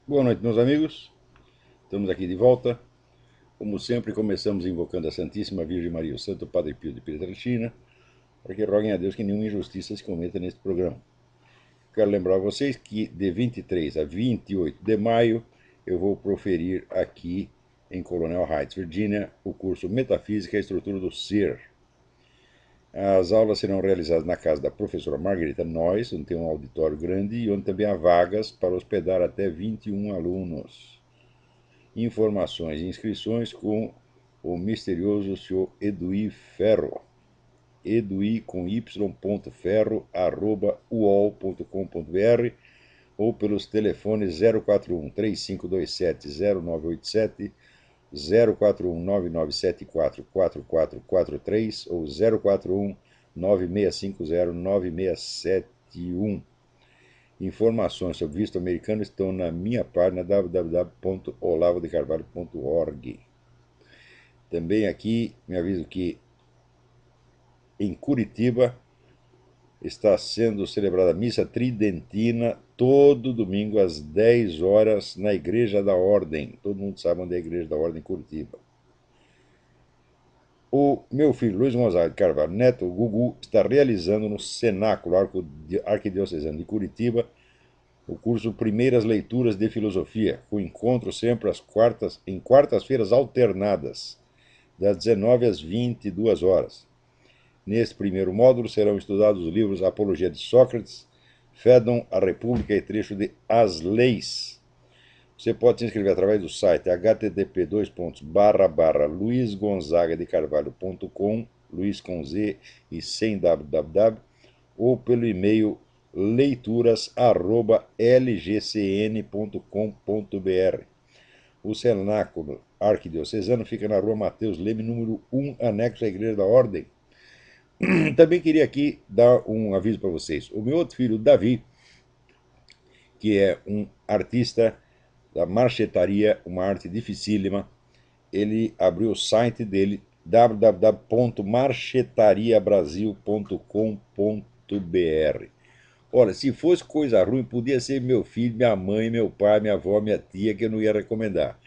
Boa noite, meus amigos. Estamos aqui de volta. Como sempre, começamos invocando a Santíssima Virgem Maria, o Santo Padre Pio de Pietrelcina, para que roguem a Deus que nenhuma injustiça se cometa neste programa. Quero lembrar a vocês que de 23 a 28 de maio eu vou proferir aqui em Coronel Heights, Virgínia, o curso Metafísica e a Estrutura do Ser. As aulas serão realizadas na casa da professora Margarita Noyes, onde tem um auditório grande e onde também há vagas para hospedar até 21 alunos. Informações e inscrições com o misterioso senhor Eduí Ferro. Eduí com y.ferro @uol.com.br ou pelos telefones 041 3527 0987, 041 9974 4443 ou 041 9650 9671. Informações sobre visto americano estão na minha página www.olavodecarvalho.org. Também aqui me aviso que em Curitiba está sendo celebrada a missa tridentina todo domingo às 10 horas na Igreja da Ordem. Todo mundo sabe onde é a Igreja da Ordem em Curitiba. O meu filho Luiz Gonzaga de Carvalho Neto, o Gugu, está realizando no Cenáculo Arquidiocesano de Curitiba o curso Primeiras Leituras de Filosofia, com encontro sempre em quartas-feiras alternadas, das 19 às 22 horas. Neste primeiro módulo serão estudados os livros Apologia de Sócrates, Fédon, a República e trecho de As Leis. Você pode se inscrever através do site http://luizgonzagadecarvalho.com, Luiz com Z e sem www, ou pelo e-mail leituras@lgcn.com.br. O Cenáculo Arquidiocesano fica na rua Mateus Leme, número 1, anexo à Igreja da Ordem. Também queria aqui dar um aviso para vocês. O meu outro filho, Davi, que é um artista da marchetaria, uma arte dificílima, ele abriu o site dele www.marchetariabrasil.com.br. Olha, se fosse coisa ruim, podia ser meu filho, minha mãe, meu pai, minha avó, minha tia, que eu não ia recomendar.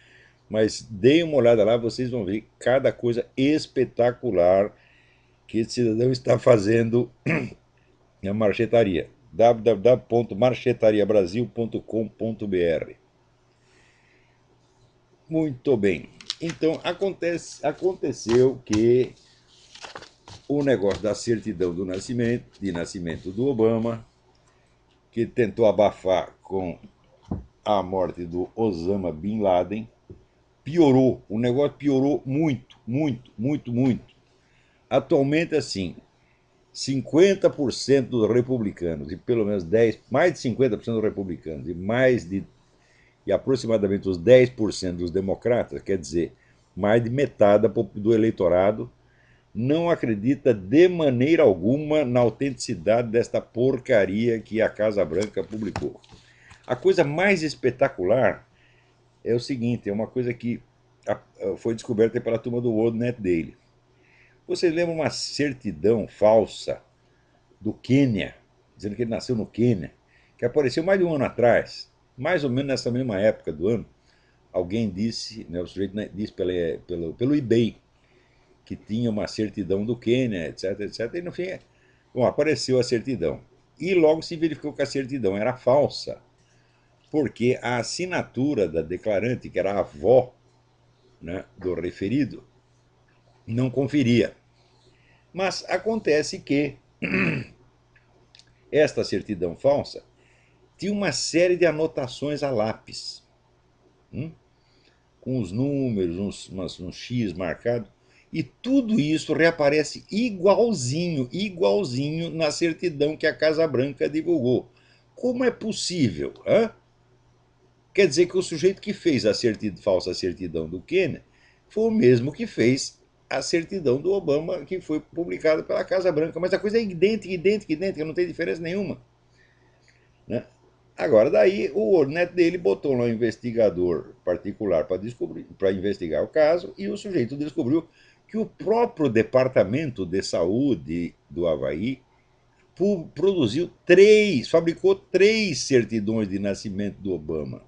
Mas deem uma olhada lá, vocês vão ver cada coisa espetacular que esse cidadão está fazendo na marchetaria. www.marchetariabrasil.com.br. Muito bem. Então, aconteceu que o negócio da certidão de nascimento do Obama, que tentou abafar com a morte do Osama Bin Laden, piorou. O negócio piorou muito, muito, muito, muito. Atualmente, assim, 50% dos republicanos e pelo menos mais de 50% dos republicanos e aproximadamente os 10% dos democratas, quer dizer, mais de metade do eleitorado, não acredita de maneira alguma na autenticidade desta porcaria que a Casa Branca publicou. A coisa mais espetacular é o seguinte, é uma coisa que foi descoberta pela turma do World Net Daily. Vocês lembram uma certidão falsa do Quênia, dizendo que ele nasceu no Quênia, que apareceu mais de um ano atrás, mais ou menos nessa mesma época do ano? Alguém disse, né, o sujeito disse pelo eBay, que tinha uma certidão do Quênia, etc, etc. E no fim, bom, apareceu a certidão. E logo se verificou que a certidão era falsa, porque a assinatura da declarante, que era a avó, né, do referido, não conferia. Mas acontece que esta certidão falsa tinha uma série de anotações a lápis, com os números, uns X marcados, e tudo isso reaparece igualzinho, igualzinho na certidão que a Casa Branca divulgou. Como é possível? Hã? Quer dizer que o sujeito que fez a falsa certidão do Quênia foi o mesmo que fez a certidão do Obama, que foi publicada pela Casa Branca. Mas a coisa é idêntica, idêntica, idêntica, não tem diferença nenhuma. Né? Agora, daí, o Ornet dele botou lá um investigador particular para investigar o caso, e o sujeito descobriu que o próprio Departamento de Saúde do Havaí fabricou três certidões de nascimento do Obama.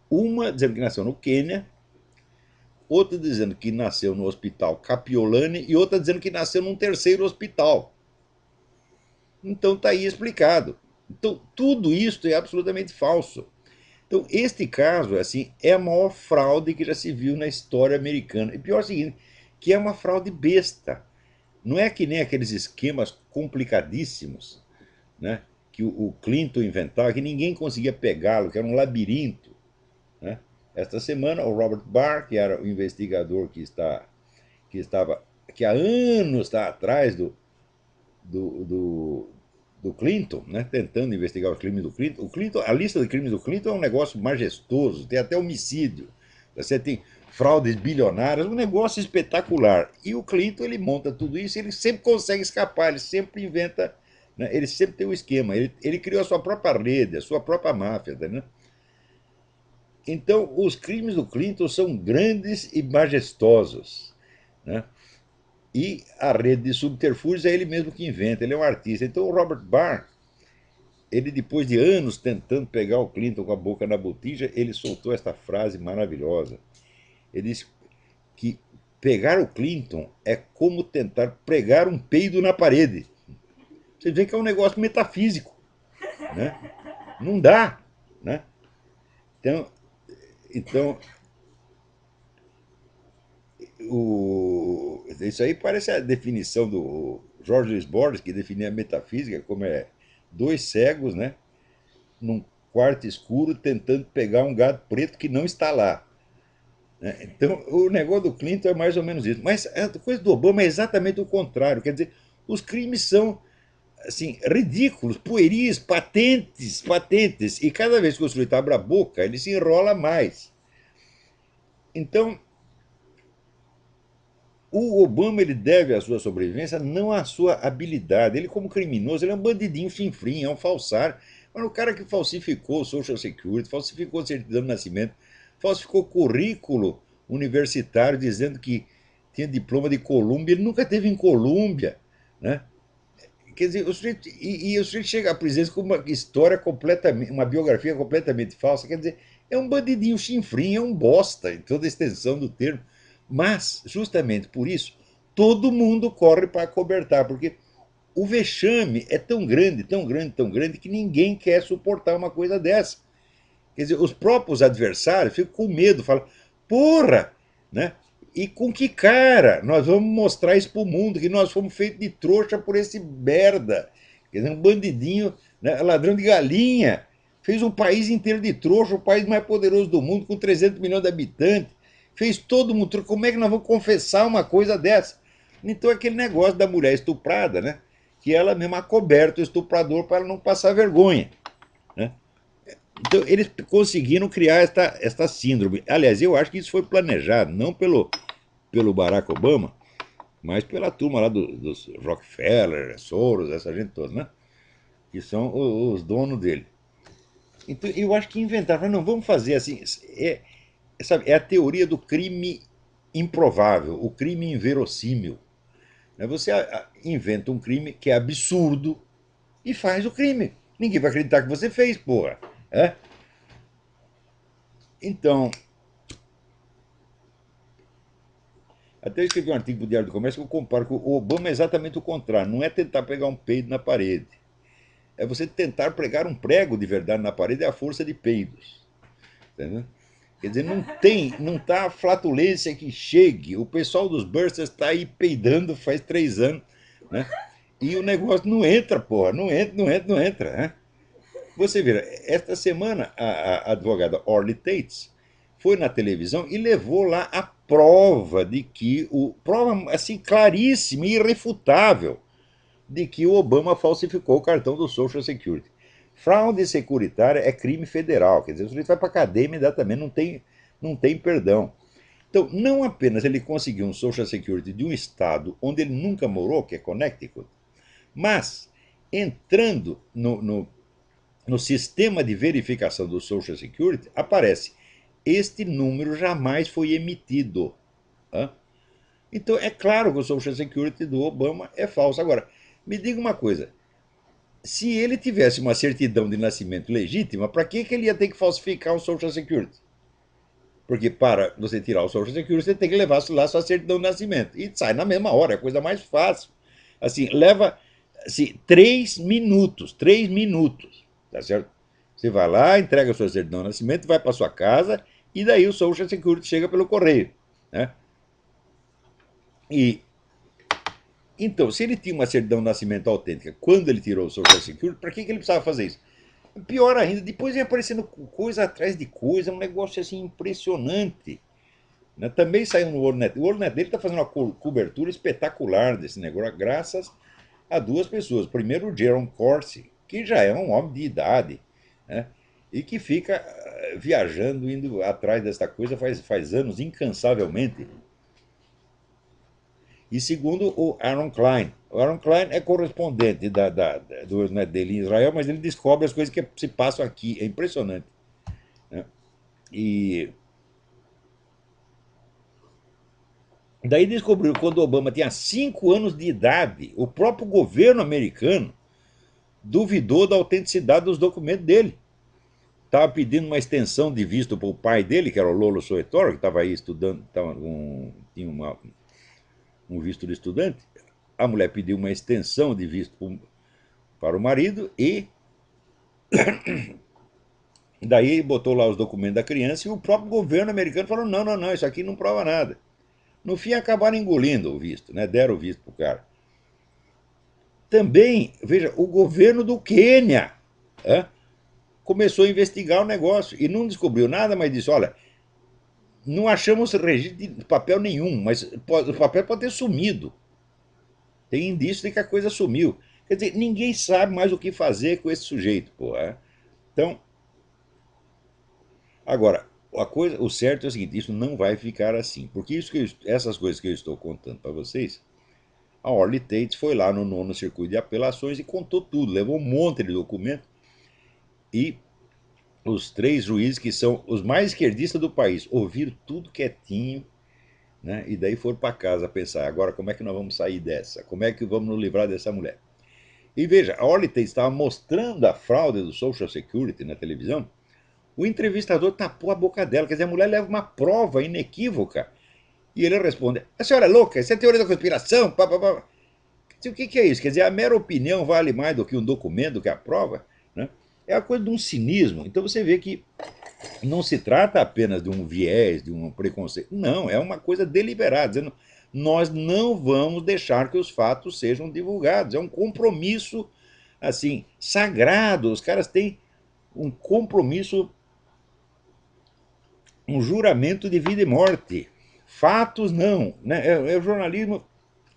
Uma dizendo que nasceu no Quênia, outra dizendo que nasceu no hospital Capiolani e outra dizendo que nasceu num terceiro hospital. Então está aí explicado. Então tudo isso é absolutamente falso. Então este caso assim é a maior fraude que já se viu na história americana. E pior é o seguinte, que é uma fraude besta. Não é que nem aqueles esquemas complicadíssimos, né, que o Clinton inventava, que ninguém conseguia pegá-lo, que era um labirinto. Né? Esta semana, o Robert Barr, que era o investigador que estava que há anos está atrás do, do, do Clinton, né, tentando investigar os crimes do Clinton. O Clinton. A lista de crimes do Clinton é um negócio majestoso, tem até homicídio. Você tem fraudes bilionárias, um negócio espetacular. E o Clinton ele monta tudo isso, ele sempre consegue escapar, ele sempre inventa, né, ele sempre tem um esquema. Ele criou a sua própria rede, a sua própria máfia. Né? Então, os crimes do Clinton são grandes e majestosos. Né? E a rede de subterfúgios é ele mesmo que inventa, ele é um artista. Então, o Robert Barr, ele depois de anos tentando pegar o Clinton com a boca na botija, ele soltou esta frase maravilhosa. Ele disse que pegar o Clinton é como tentar pregar um peido na parede. Você vê que é um negócio metafísico, né? Não dá, né? Então, então isso aí parece a definição do Jorge Luiz Borges, que definia a metafísica como dois cegos, né, num quarto escuro tentando pegar um gato preto que não está lá. Né? Então, o negócio do Clinton é mais ou menos isso. Mas a coisa do Obama é exatamente o contrário. Quer dizer, os crimes são assim, ridículos, pueris, patentes, patentes. E cada vez que o sujeito abre a boca, ele se enrola mais. Então, o Obama ele deve a sua sobrevivência não à sua habilidade. Ele, como criminoso, ele é um bandidinho chinfrim, é um falsário. Mas o cara que falsificou o Social Security, falsificou a certidão de nascimento, falsificou currículo universitário dizendo que tinha diploma de Colômbia, ele nunca teve em Colômbia. Né? Quer dizer, o sujeito chega à presidência com uma história completamente, uma biografia completamente falsa. Quer dizer, é um bandidinho chinfrim, é um bosta, em toda a extensão do termo. Mas, justamente por isso, todo mundo corre para acobertar, porque o vexame é tão grande, tão grande, tão grande, que ninguém quer suportar uma coisa dessa. Quer dizer, os próprios adversários ficam com medo, falam, porra, né? E com que cara nós vamos mostrar isso para o mundo, que nós fomos feitos de trouxa por esse merda. Quer dizer, um bandidinho, né, ladrão de galinha, fez um país inteiro de trouxa, o país mais poderoso do mundo, com 300 milhões de habitantes. Fez todo mundo trouxa. Como é que nós vamos confessar uma coisa dessa? Então, aquele negócio da mulher estuprada, né? Que ela mesma acoberta o estuprador para ela não passar vergonha. Né? Então, eles conseguiram criar esta síndrome. Aliás, eu acho que isso foi planejado, não pelo Barack Obama, mas pela turma lá dos Rockefeller, Soros, essa gente toda, né? Que são os donos dele. Então, eu acho que inventaram, não, vamos fazer assim. Sabe, é a teoria do crime improvável, o crime inverossímil. Né? Você inventa um crime que é absurdo e faz o crime. Ninguém vai acreditar que você fez, porra. É? Então, até eu escrevi um artigo para o Diário do Comércio que eu comparo que o Obama é exatamente o contrário. Não é tentar pegar um peido na parede. É você tentar pregar um prego de verdade na parede, é a força de peidos. Entendeu? Quer dizer, não tá a flatulência que chegue. O pessoal dos Busters está aí peidando faz 3 anos, né? E o negócio não entra, porra. Não entra, não entra, não entra. Né? Você vê, esta semana a advogada Orly Tates foi na televisão e levou lá a prova de que prova assim claríssima e irrefutável de que o Obama falsificou o cartão do Social Security. Fraude securitária é crime federal, quer dizer, o sujeito vai para a cadeia imediatamente, não tem perdão. Então, não apenas ele conseguiu um Social Security de um estado onde ele nunca morou, que é Connecticut, mas entrando no sistema de verificação do Social Security, aparece: este número jamais foi emitido. Hã? Então é claro que o Social Security do Obama é falso. Agora, me diga uma coisa: se ele tivesse uma certidão de nascimento legítima, para que ele ia ter que falsificar um Social Security? Porque para você tirar o Social Security, você tem que levar lá sua certidão de nascimento. E sai na mesma hora, é a coisa mais fácil. Assim, leva assim, 3 minutos, 3 minutos, tá certo? Você vai lá, entrega a sua certidão de nascimento, vai para sua casa, e daí o Social Security chega pelo correio, né? E então, se ele tinha uma certidão de nascimento autêntica quando ele tirou o Social Security, para que ele precisava fazer isso? Pior ainda, depois ia aparecendo coisa atrás de coisa, um negócio assim impressionante. Né? Também saiu no WorldNet. O WorldNet dele está fazendo uma cobertura espetacular desse negócio, graças a duas pessoas. Primeiro, o Jerome Corsi, que já é um homem de idade, né? E que fica viajando, indo atrás dessa coisa faz anos, incansavelmente. E segundo, o Aaron Klein. O Aaron Klein é correspondente do WorldNet dele em Israel, mas ele descobre as coisas que se passam aqui. É impressionante. Né? E daí descobriu que quando o Obama tinha 5 anos de idade, o próprio governo americano duvidou da autenticidade dos documentos dele. Estava pedindo uma extensão de visto para o pai dele, que era o Lolo Soetoro, que estava aí estudando, tinha um visto de estudante. A mulher pediu uma extensão de visto para o marido e daí botou lá os documentos da criança e o próprio governo americano falou: não, não, não, isso aqui não prova nada. No fim, acabaram engolindo o visto, né? Deram o visto para o cara. Também, veja, o governo do Quênia começou a investigar o negócio e não descobriu nada, mas disse: olha, não achamos registro de papel nenhum, mas o papel pode ter sumido. Tem indício de que a coisa sumiu. Quer dizer, ninguém sabe mais o que fazer com esse sujeito, pô. Então, agora, o certo é o seguinte: isso não vai ficar assim. Porque essas coisas que eu estou contando para vocês, a Orly Tate foi lá no nono circuito de apelações e contou tudo, levou um monte de documento e os 3 juízes, que são os mais esquerdistas do país, ouviram tudo quietinho, né? E daí foram para casa pensar: agora como é que nós vamos sair dessa? Como é que vamos nos livrar dessa mulher? E veja, a Orly Tate estava mostrando a fraude do Social Security na televisão, o entrevistador tapou a boca dela, quer dizer, a mulher leva uma prova inequívoca. E ele responde: a senhora é louca, isso é teoria da conspiração? Pá, pá, pá. O que é isso? Quer dizer, a mera opinião vale mais do que um documento, que a prova? Né? É a coisa de um cinismo. Então você vê que não se trata apenas de um viés, de um preconceito. Não, é uma coisa deliberada, dizendo: nós não vamos deixar que os fatos sejam divulgados. É um compromisso assim sagrado. Os caras têm um compromisso, um juramento de vida e morte. Fatos não, né? É o jornalismo.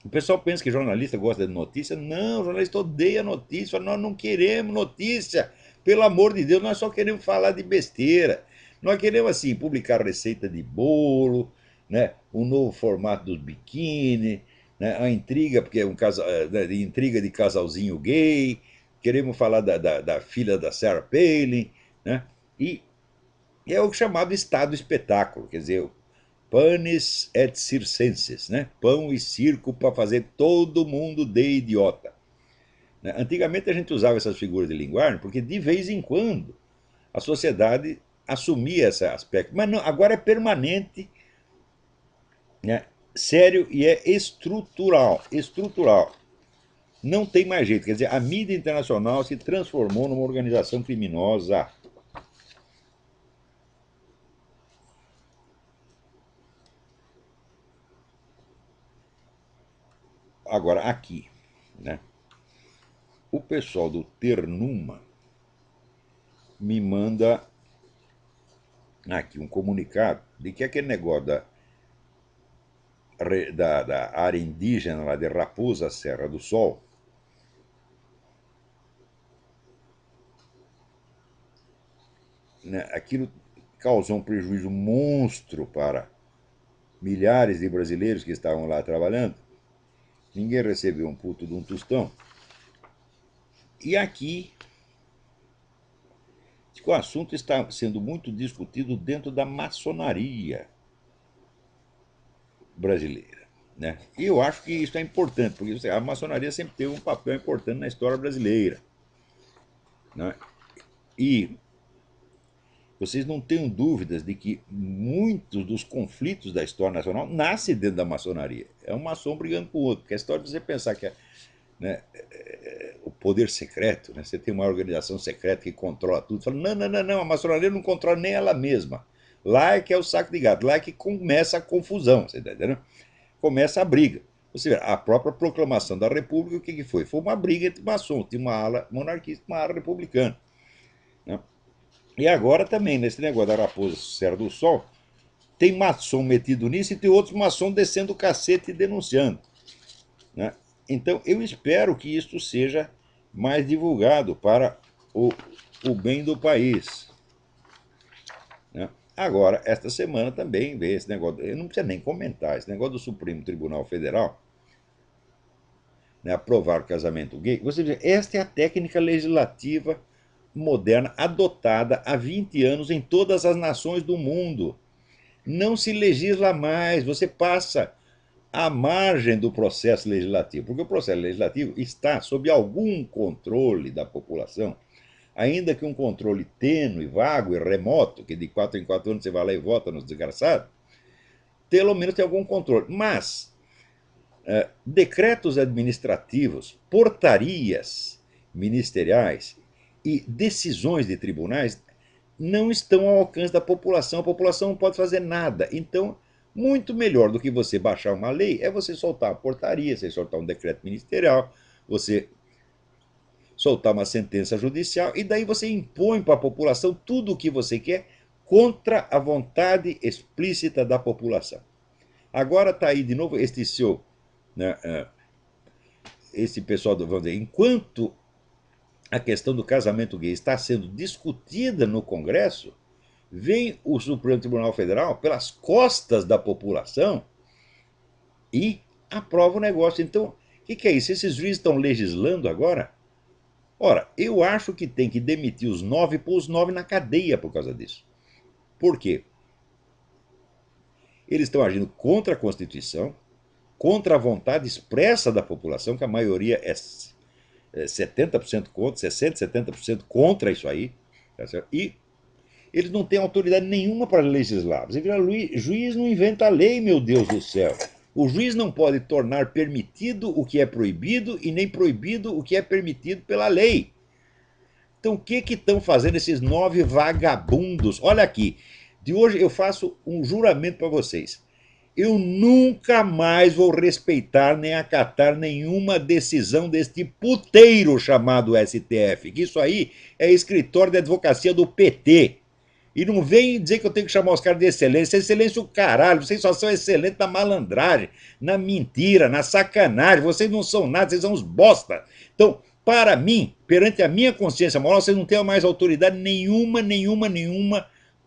O pessoal pensa que jornalista gosta de notícia. Não, o jornalista odeia notícia. Nós não queremos notícia. Pelo amor de Deus, nós só queremos falar de besteira. Nós queremos, assim, publicar receita de bolo, né? O novo formato dos biquíni, né? A intriga, porque é um casal, intriga de casalzinho gay. Queremos falar da filha da Sarah Palin, né? E é o chamado estado espetáculo, quer dizer, panis et circenses, né? Pão e circo para fazer todo mundo de idiota. Né? Antigamente a gente usava essas figuras de linguagem porque de vez em quando a sociedade assumia esse aspecto, mas não, agora é permanente, né? Sério e é estrutural, estrutural. Não tem mais jeito, quer dizer, a mídia internacional se transformou numa organização criminosa. Agora aqui, né? O pessoal do Ternuma me manda aqui um comunicado de que aquele negócio da área indígena lá de Raposa Serra do Sol, né, aquilo causou um prejuízo monstro para milhares de brasileiros que estavam lá trabalhando. Ninguém recebeu um puto de um tostão. E aqui o assunto está sendo muito discutido dentro da maçonaria brasileira. Né? E eu acho que isso é importante, porque a maçonaria sempre teve um papel importante na história brasileira. Né? E vocês não tenham dúvidas de que muitos dos conflitos da história nacional nascem dentro da maçonaria. É um maçom brigando com o outro. Porque a história de você pensar que né, o poder secreto, né, você tem uma organização secreta que controla tudo, fala, não, não, não, não, a maçonaria não controla nem ela mesma. Lá é que é o saco de gato, lá é que começa a confusão, você está entendendo? Começa a briga. Você vê, a própria proclamação da República, o que, que foi? Foi uma briga entre maçons, tinha uma ala monarquista e uma ala republicana. Né? E agora também, nesse negócio da Raposa Serra do Sol, tem maçom metido nisso e tem outros maçom descendo o cacete e denunciando. Né? Então, eu espero que isto seja mais divulgado para o bem do país. Né? Agora, esta semana também veio esse negócio, eu não preciso nem comentar, esse negócio do Supremo Tribunal Federal, né, aprovar o casamento gay. Você vê, esta é a técnica legislativa moderna adotada há 20 anos em todas as nações do mundo. Não se legisla mais, você passa à margem do processo legislativo, porque o processo legislativo está sob algum controle da população, ainda que um controle tênue, vago e remoto, que de 4 em 4 anos você vai lá e vota nos desgraçados, pelo menos tem algum controle. Mas decretos administrativos, portarias ministeriais e decisões de tribunais não estão ao alcance da população. A população não pode fazer nada. Então, muito melhor do que você baixar uma lei é você soltar uma portaria, você soltar um decreto ministerial, você soltar uma sentença judicial e daí você impõe para a população tudo o que você quer contra a vontade explícita da população. Agora está aí de novo este seu, né, esse pessoal, vamos dizer, enquanto a questão do casamento gay está sendo discutida no Congresso, vem o Supremo Tribunal Federal pelas costas da população e aprova o negócio. Então, o que é isso? Esses juízes estão legislando agora? Ora, eu acho que tem que demitir os 9 e pôr os 9 na cadeia por causa disso. Por quê? Eles estão agindo contra a Constituição, contra a vontade expressa da população, que a maioria é 70% contra, 60%, 70% contra isso aí. Tá certo? E eles não têm autoridade nenhuma para legislar. Você vira juiz, não inventa lei, meu Deus do céu. O juiz não pode tornar permitido o que é proibido e nem proibido o que é permitido pela lei. Então o que estão fazendo esses 9 vagabundos? Olha aqui, de hoje eu faço um juramento para vocês. Eu nunca mais vou respeitar nem acatar nenhuma decisão deste puteiro chamado STF, que isso aí é escritório de advocacia do PT. E não vem dizer que eu tenho que chamar os caras de excelência. Excelência o caralho, vocês só são excelentes na malandragem, na mentira, na sacanagem. Vocês não são nada, vocês são uns bosta. Então, para mim, perante a minha consciência moral, vocês não têm mais autoridade nenhuma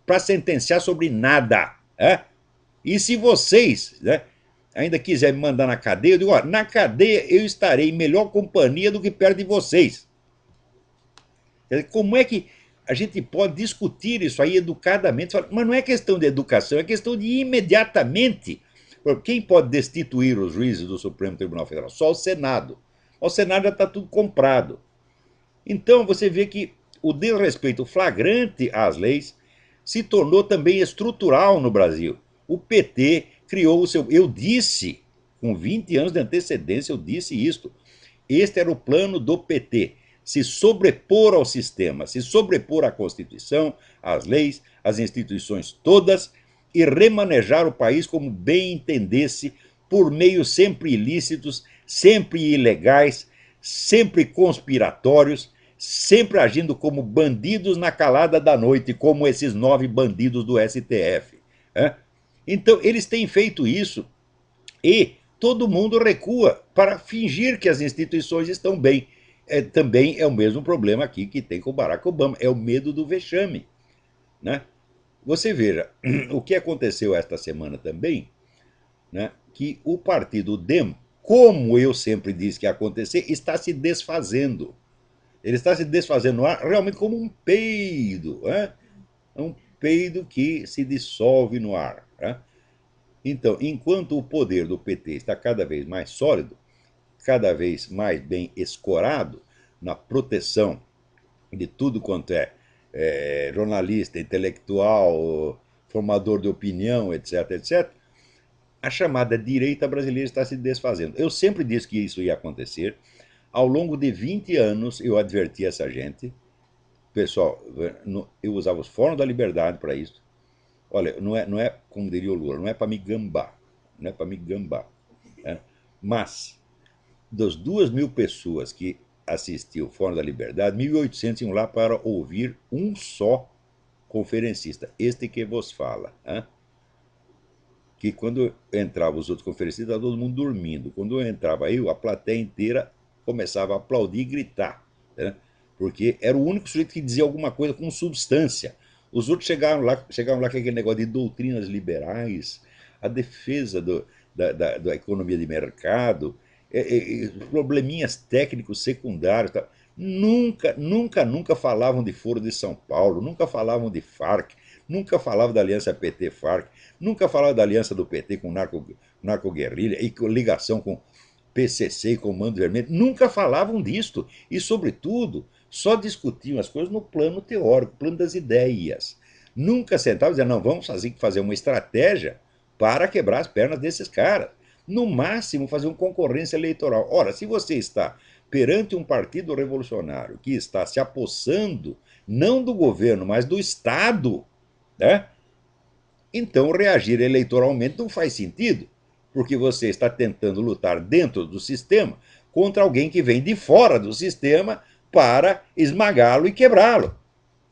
para sentenciar sobre nada. E se vocês, né, ainda quiserem me mandar na cadeia, eu digo, ó, na cadeia eu estarei em melhor companhia do que perto de vocês. Como é que a gente pode discutir isso aí educadamente? Mas não é questão de educação, é questão de imediatamente. Quem pode destituir os juízes do Supremo Tribunal Federal? Só o Senado. O Senado já está tudo comprado. Então você vê que o desrespeito flagrante às leis se tornou também estrutural no Brasil. O PT criou o seu... Eu disse, com 20 anos de antecedência, eu disse isto. Este era o plano do PT. Se sobrepor ao sistema, se sobrepor à Constituição, às leis, às instituições todas e remanejar o país como bem entendesse, por meios sempre ilícitos, sempre ilegais, sempre conspiratórios, sempre agindo como bandidos na calada da noite, como esses 9 bandidos do STF. Então, eles têm feito isso e todo mundo recua para fingir que as instituições estão bem. Também é o mesmo problema aqui que tem com o Barack Obama, é o medo do vexame. Né? Você veja, o que aconteceu esta semana também, né, que o partido DEM, como eu sempre disse que ia acontecer, está se desfazendo. Ele está se desfazendo no ar realmente como um peido. Um peido que se dissolve no ar. Então, enquanto o poder do PT está cada vez mais sólido, cada vez mais bem escorado na proteção de tudo quanto é jornalista, intelectual, formador de opinião, etc, etc, a chamada direita brasileira está se desfazendo. Eu sempre disse que isso ia acontecer. Ao longo de 20 anos, eu adverti essa gente. Pessoal, eu usava os fóruns da liberdade para isso. Olha, não é, como diria o Lula, não é para me gambar. Não é para me gambar. Né? Mas, das 2.000 pessoas que assistiam o Fórum da Liberdade, 1.800 iam lá para ouvir um só conferencista, este que vos fala. Né? Que quando entrava os outros conferencistas, estava todo mundo dormindo. Quando eu entrava eu, a plateia inteira começava a aplaudir e gritar. Né? Porque era o único sujeito que dizia alguma coisa com substância. Os outros chegavam lá com aquele negócio de doutrinas liberais, a defesa da economia de mercado, probleminhas técnicos secundários. Tá? Nunca, nunca, nunca falavam de Foro de São Paulo, nunca falavam de Farc, nunca falavam da aliança PT-Farc, nunca falavam da aliança do PT com narco-guerrilha e com ligação com PCC e Comando Vermelho. Nunca falavam disto. E, sobretudo, só discutiam as coisas no plano teórico, plano das ideias. Nunca sentavam e diziam, não, vamos fazer uma estratégia para quebrar as pernas desses caras. No máximo, fazer uma concorrência eleitoral. Ora, se você está perante um partido revolucionário que está se apossando, não do governo, mas do Estado, né? Então reagir eleitoralmente não faz sentido, porque você está tentando lutar dentro do sistema contra alguém que vem de fora do sistema para esmagá-lo e quebrá-lo.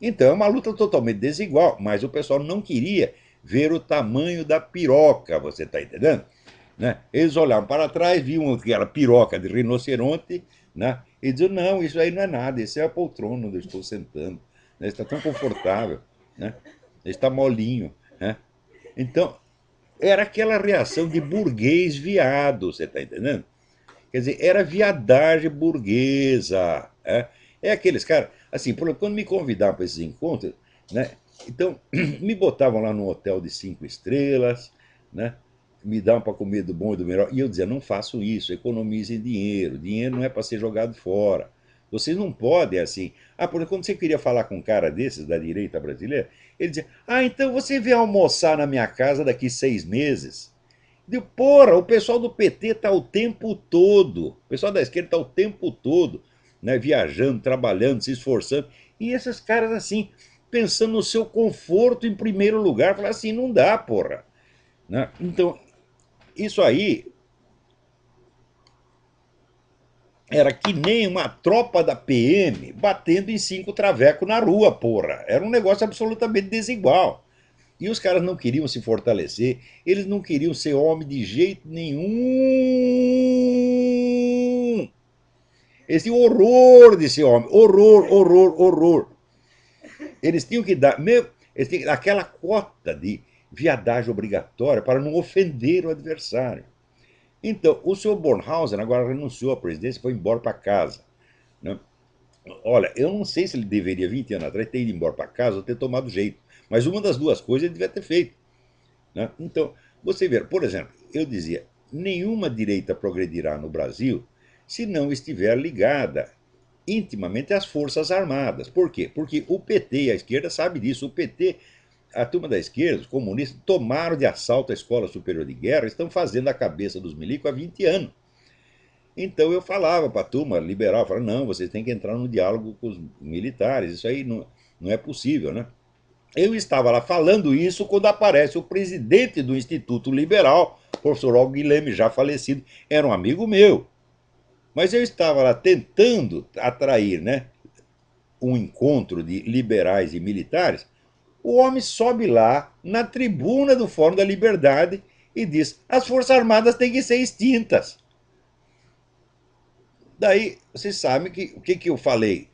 Então é uma luta totalmente desigual, mas o pessoal não queria ver o tamanho da piroca, você está entendendo? Né? Eles olhavam para trás, viam que era piroca de rinoceronte, né? E diziam, não, isso aí não é nada, isso é a poltrona onde eu estou sentando. Né? Está tão confortável, né? Está molinho. Né? Então, era aquela reação de burguês viado, você está entendendo? Quer dizer, era viadagem burguesa. É aqueles caras, assim, por exemplo, quando me convidavam para esses encontros, né? Então, me botavam lá num hotel de 5 estrelas, né? Me davam para comer do bom e do melhor. E eu dizia, não façam isso, economizem dinheiro. Dinheiro não é para ser jogado fora. Vocês não podem, assim. Ah, por exemplo, quando você queria falar com um cara desses, da direita brasileira, ele dizia, ah, então você vem almoçar na minha casa daqui 6 meses. Digo, porra, o pessoal do PT está o tempo todo, o pessoal da esquerda está o tempo todo, né, viajando, trabalhando, se esforçando. E esses caras, assim, pensando no seu conforto em primeiro lugar, falar assim, não dá, porra. Né? Então, isso aí era que nem uma tropa da PM batendo em 5 travecos na rua, porra. Era um negócio absolutamente desigual. E os caras não queriam se fortalecer, eles não queriam ser homem de jeito nenhum. Esse horror de ser homem, horror, horror, horror. Eles tinham que dar, eles tinham que dar aquela cota de viadagem obrigatória para não ofender o adversário. Então, o senhor Bornhausen agora renunciou à presidência e foi embora para casa. Né? Olha, eu não sei se ele deveria, 20 anos atrás, ter ido embora para casa ou ter tomado jeito. Mas uma das duas coisas ele devia ter feito. Né? Então, você vê, por exemplo, eu dizia, nenhuma direita progredirá no Brasil se não estiver ligada intimamente às Forças Armadas. Por quê? Porque o PT e a esquerda sabem disso. O PT, a turma da esquerda, os comunistas, tomaram de assalto a Escola Superior de Guerra, estão fazendo a cabeça dos milicos há 20 anos. Então eu falava para a turma liberal, falava, não, vocês têm que entrar no diálogo com os militares, isso aí não é possível, né? Eu estava lá falando isso quando aparece o presidente do Instituto Liberal, professor Olgo Guilherme, já falecido, era um amigo meu. Mas eu estava lá tentando atrair, né, um encontro de liberais e militares. O homem sobe lá na tribuna do Fórum da Liberdade e diz: as Forças Armadas têm que ser extintas. Daí, vocês sabem que o que eu falei,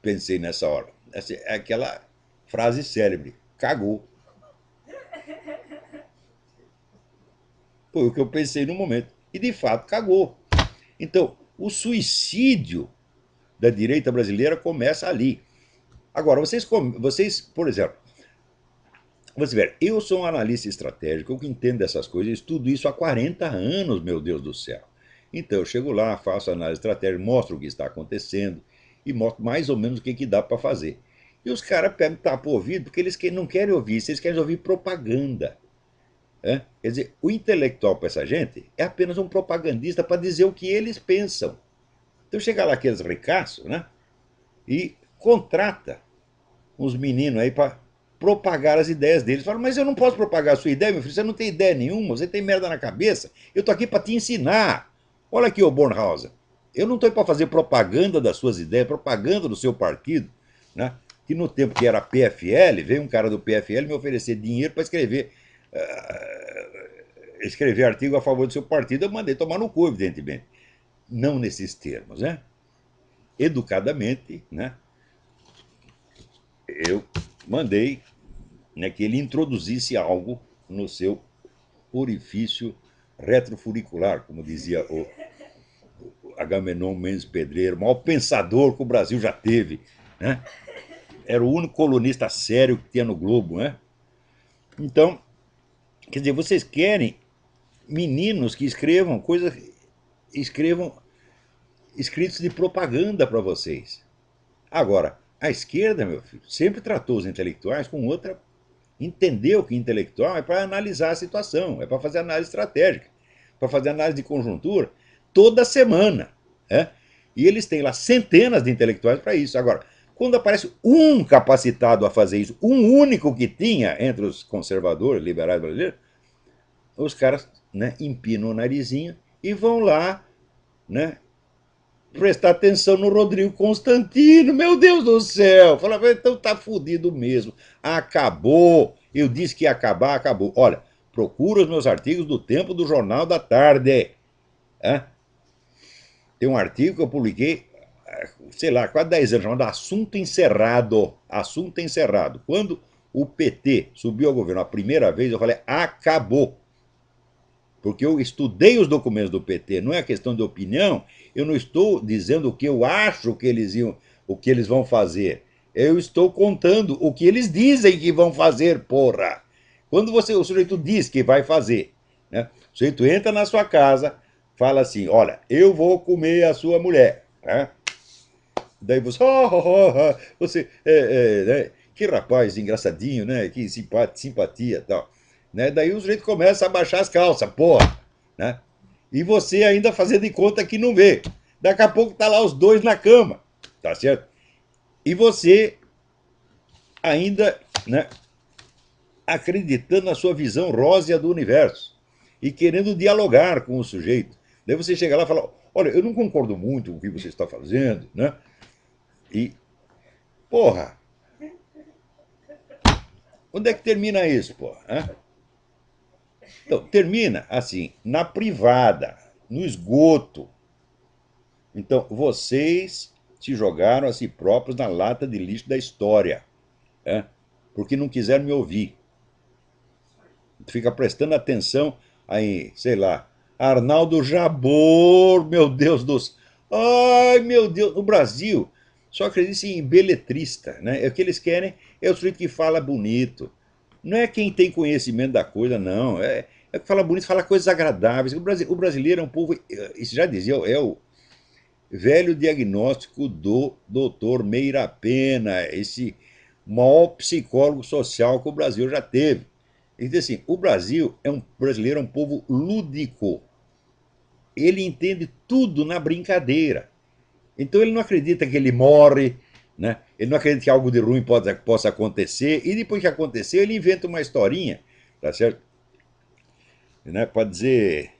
pensei nessa hora. É aquela frase célebre: cagou. Foi o que eu pensei no momento. E de fato cagou. Então, o suicídio da direita brasileira começa ali. Agora, vocês por exemplo, você vê, eu sou um analista estratégico, eu que entendo dessas coisas, eu estudo isso há 40 anos, meu Deus do céu. Então, eu chego lá, faço análise estratégica, mostro o que está acontecendo e mostro mais ou menos o que dá para fazer. E os caras pegam, tapam o ouvido porque eles não querem ouvir isso, eles querem ouvir propaganda. É? Quer dizer, o intelectual para essa gente é apenas um propagandista para dizer o que eles pensam. Então chega lá aqueles ricaços, né? E contrata uns meninos aí para propagar as ideias deles. Fala, mas eu não posso propagar a sua ideia, meu filho, você não tem ideia nenhuma, você tem merda na cabeça. Eu tô aqui para te ensinar. Olha aqui, ô Bornhausen, eu não estou para fazer propaganda das suas ideias, propaganda do seu partido, né? Que no tempo que era PFL, veio um cara do PFL me oferecer dinheiro para escrever artigo a favor do seu partido. Eu mandei tomar no cu, evidentemente. Não nesses termos, né? Educadamente, né? Eu mandei, né, que ele introduzisse algo no seu orifício retrofuricular, como dizia o Agamenon Mendes Pedreiro, o maior pensador que o Brasil já teve, né? Era o único colunista sério que tinha no Globo, né? Então, quer dizer, vocês querem meninos que escrevam coisas, escrevam escritos de propaganda para vocês. Agora, a esquerda, meu filho, sempre tratou os intelectuais com outra. Entendeu que intelectual é para analisar a situação, é para fazer análise estratégica, para fazer análise de conjuntura toda semana. É? E eles têm lá centenas de intelectuais para isso. Agora, quando aparece um capacitado a fazer isso, um único que tinha entre os conservadores, liberais brasileiros, os caras, né, empinam o narizinho e vão lá, né, prestar atenção no Rodrigo Constantino. Meu Deus do céu! Fala, então tá fudido mesmo. Acabou. Eu disse que ia acabar, acabou. Olha, procura os meus artigos do Tempo do Jornal da Tarde. É? Tem um artigo que eu publiquei, sei lá, quase 10 anos, chamado Assunto Encerrado. Assunto Encerrado. Quando o PT subiu ao governo a primeira vez, eu falei, acabou. Porque eu estudei os documentos do PT, não é questão de opinião, eu não estou dizendo o que eu acho que o que eles vão fazer. Eu estou contando o que eles dizem que vão fazer, porra. Quando o sujeito diz que vai fazer, né? O sujeito entra na sua casa, fala assim, olha, eu vou comer a sua mulher. Né? Daí você, você né? Que rapaz engraçadinho, né? Que simpatia e tal. Né? Daí o sujeito começa a baixar as calças, porra. Né? E você ainda fazendo de conta que não vê. Daqui a pouco tá lá os dois na cama, tá certo? E você ainda, né, acreditando na sua visão rósea do universo e querendo dialogar com o sujeito. Daí você chega lá e fala, olha, eu não concordo muito com o que você está fazendo, né? E, porra, onde é que termina isso, porra? Né? Então, termina assim, na privada, no esgoto. Então, vocês se jogaram a si próprios na lata de lixo da história, né? Porque não quiseram me ouvir. Fica prestando atenção aí, sei lá, Arnaldo Jabor, meu Deus dos. Ai, meu Deus, no Brasil só acredita em beletrista, né? É o que eles querem, é o sujeito que fala bonito. Não é quem tem conhecimento da coisa, não. É que fala bonito, fala coisas agradáveis. O brasileiro é um povo, isso já dizia, é o velho diagnóstico do doutor Meira Pena, esse maior psicólogo social que o Brasil já teve. Ele diz assim, o brasileiro é um povo lúdico. Ele entende tudo na brincadeira. Então ele não acredita que ele morre, né? Ele não acredita que algo de ruim possa acontecer, e depois que acontecer, ele inventa uma historinha, tá certo? Né? Pode dizer.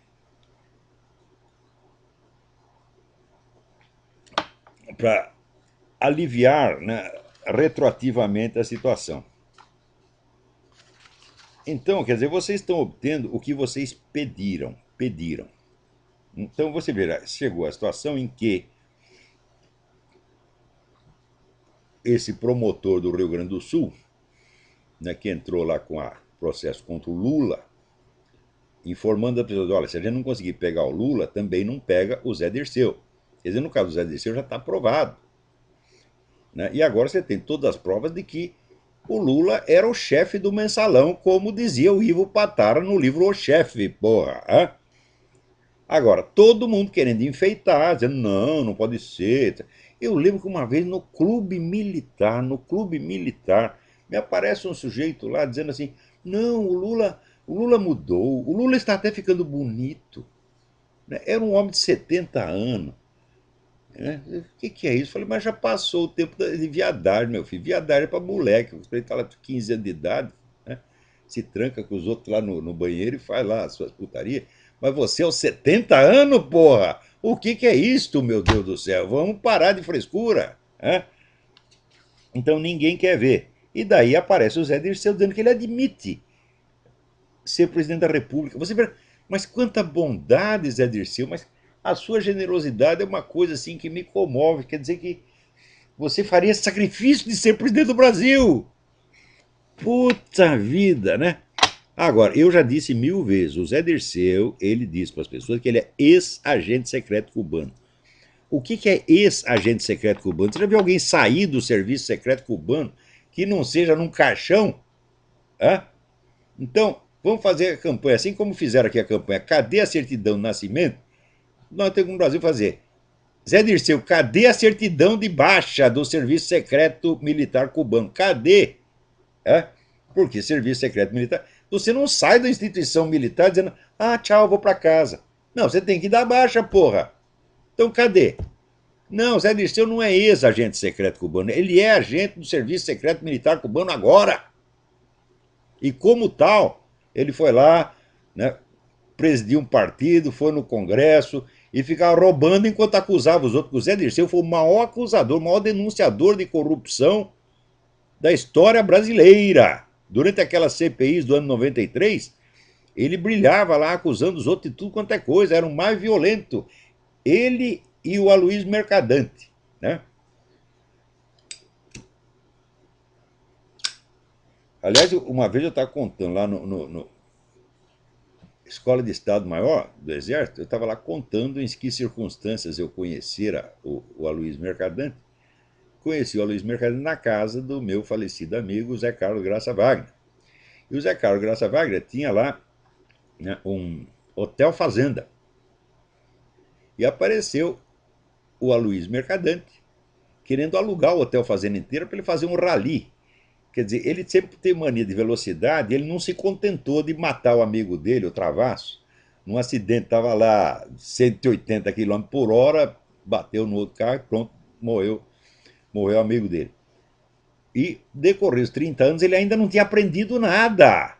Para aliviar, né, retroativamente a situação. Então, quer dizer, vocês estão obtendo o que vocês pediram. Então você verá, chegou a situação em que esse promotor do Rio Grande do Sul, né, que entrou lá com o processo contra o Lula, informando as pessoas, olha, se a gente não conseguir pegar o Lula, também não pega o Zé Dirceu. Quer dizer, no caso do Zé Dirceu já está aprovado. Né? E agora você tem todas as provas de que o Lula era o chefe do mensalão, como dizia o Ivo Patara no livro O Chefe, porra. Hein? Agora, todo mundo querendo enfeitar, dizendo, não, não pode ser. Eu lembro que uma vez no clube militar, me aparece um sujeito lá dizendo assim: não, o Lula mudou, o Lula está até ficando bonito. Né? Era um homem de 70 anos. Né? O que é isso? Eu falei, mas já passou o tempo de viadagem, meu filho. Viadagem é para moleque. Ele está lá com 15 anos de idade, né? Se tranca com os outros lá no banheiro e faz lá as suas putarias. Mas você aos 70 anos, porra! O que é isto, meu Deus do céu? Vamos parar de frescura. Né? Então ninguém quer ver. E daí aparece o Zé Dirceu dizendo que ele admite ser presidente da República. Você vê, mas quanta bondade, Zé Dirceu, mas a sua generosidade é uma coisa assim que me comove. Quer dizer que você faria esse sacrifício de ser presidente do Brasil. Puta vida, né? Agora, eu já disse 1000 vezes, o Zé Dirceu, ele diz para as pessoas que ele é ex-agente secreto cubano. O que é ex-agente secreto cubano? Você já viu alguém sair do serviço secreto cubano que não seja num caixão? Hã? Então, vamos fazer a campanha, assim como fizeram aqui a campanha, cadê a certidão de nascimento? Nós temos no Brasil fazer. Zé Dirceu, cadê a certidão de baixa do Serviço Secreto Militar Cubano? Cadê? É? Porque Serviço Secreto Militar. Você não sai da instituição militar dizendo, ah, tchau, vou para casa. Não, você tem que dar baixa, porra. Então cadê? Não, Zé Dirceu não é ex-agente secreto cubano, ele é agente do Serviço Secreto Militar Cubano agora. E como tal, ele foi lá, né, presidiu um partido, foi no Congresso e ficava roubando enquanto acusava os outros. O Zé Dirceu foi o maior acusador, o maior denunciador de corrupção da história brasileira. Durante aquelas CPIs do ano 93, ele brilhava lá acusando os outros de tudo quanto é coisa, era o mais violento. Ele e o Aloysio Mercadante. Né? Aliás, uma vez eu estava contando lá no Escola de Estado Maior do Exército, eu estava lá contando em que circunstâncias eu conhecera o Aloysio Mercadante. Conheci o Aloysio Mercadante na casa do meu falecido amigo Zé Carlos Graça Wagner. E o Zé Carlos Graça Wagner tinha lá, né, um hotel fazenda. E apareceu o Aloysio Mercadante querendo alugar o hotel fazenda inteira para ele fazer um rally. Quer dizer, ele sempre tem mania de velocidade, ele não se contentou de matar o amigo dele, o Travasso, num acidente, estava lá 180 km por hora, bateu no outro carro e pronto, morreu o amigo dele. E decorreu os 30 anos, ele ainda não tinha aprendido nada.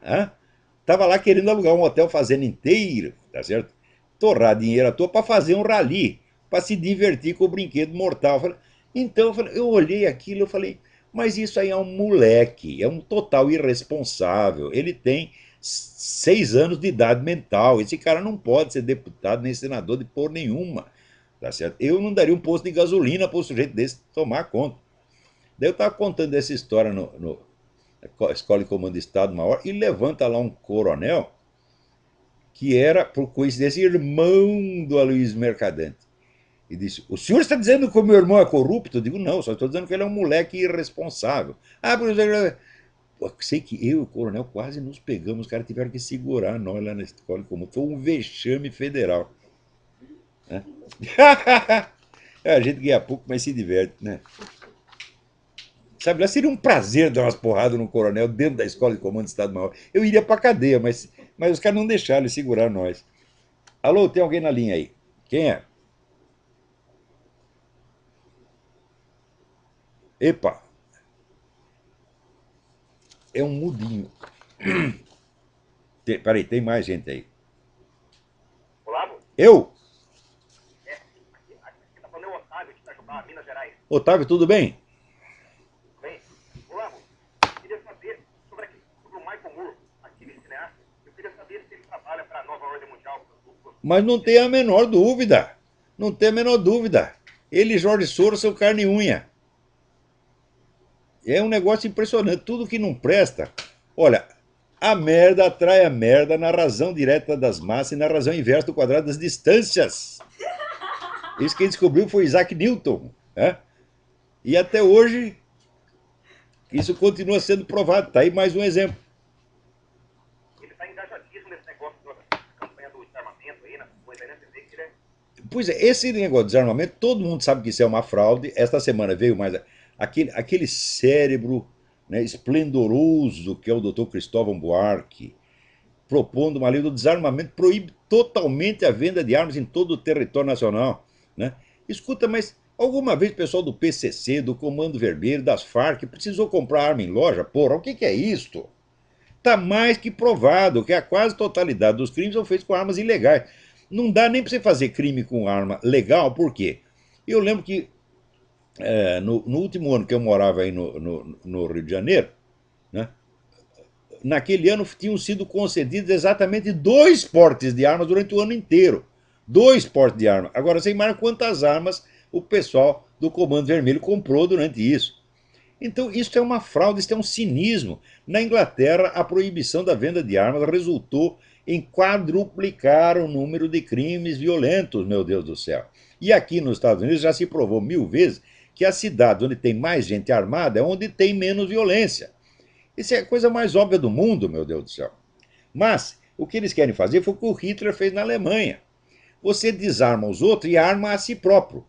Estava lá querendo alugar um hotel fazenda inteiro, tá certo? Torrar dinheiro à toa para fazer um rally, para se divertir com o brinquedo mortal. Então eu olhei aquilo e falei, mas isso aí é um moleque, é um total irresponsável. Ele tem 6 anos de idade mental. Esse cara não pode ser deputado nem senador de porra nenhuma. Tá certo? Eu não daria um posto de gasolina para um sujeito desse tomar conta. Daí eu estava contando essa história no Escola de Comando de Estado Maior e levanta lá um coronel que era, por coincidência, irmão do Aloysio Mercadante. E disse, o senhor está dizendo que o meu irmão é corrupto? Eu digo, não, só estou dizendo que ele é um moleque irresponsável. Ah, professor, sei que eu e o coronel quase nos pegamos, os caras tiveram que segurar nós lá na escola comum. Foi um vexame federal. Né? A gente ganha pouco, mas se diverte, né? Sabe, lá seria um prazer dar umas porradas no coronel dentro da escola de comando do Estado-Maior. Eu iria pra cadeia, mas os caras não deixaram ele segurar nós. Alô, tem alguém na linha aí? Quem é? Epa, é um mudinho. Peraí, tem mais gente aí. Olavo? Eu? Aqui tá falando o Otávio, de Itajubá, Minas Gerais. Otávio, tudo bem? Bem, Olavo, queria saber sobre o Michael Moore, aquele cineasta. Eu queria saber se ele trabalha para a nova ordem mundial. Mas não tem a menor dúvida. Não tem a menor dúvida. Ele e Jorge Soros são carne e unha. É um negócio impressionante. Tudo que não presta. Olha, a merda atrai a merda na razão direta das massas e na razão inversa do quadrado das distâncias. Isso quem descobriu foi Isaac Newton. Né? E até hoje, isso continua sendo provado. Está aí mais um exemplo. Ele está engajadíssimo nesse negócio da campanha do desarmamento aí, nessa coisa aí, né? Você vê que ele é... Pois é, esse negócio de desarmamento, todo mundo sabe que isso é uma fraude. Esta semana veio mais aquele cérebro, né, esplendoroso que é o Dr. Cristóvão Buarque, propondo uma lei do desarmamento, proíbe totalmente a venda de armas em todo o território nacional. Né? Escuta, mas alguma vez o pessoal do PCC, do Comando Vermelho, das Farc, precisou comprar arma em loja? Porra, o que é isto? Está mais que provado que a quase totalidade dos crimes são feitos com armas ilegais. Não dá nem para você fazer crime com arma legal, por quê? Eu lembro que no último ano que eu morava aí no Rio de Janeiro, né, naquele ano tinham sido concedidos exatamente 2 portes de armas durante o ano inteiro. 2 portes de armas. Agora, você imagina quantas armas o pessoal do Comando Vermelho comprou durante isso. Então, isso é uma fraude, isso é um cinismo. Na Inglaterra, a proibição da venda de armas resultou em quadruplicar o número de crimes violentos, meu Deus do céu. E aqui nos Estados Unidos já se provou 1000 vezes que as cidades onde tem mais gente armada é onde tem menos violência. Isso é a coisa mais óbvia do mundo, meu Deus do céu. Mas o que eles querem fazer foi o que o Hitler fez na Alemanha. Você desarma os outros e arma a si próprio.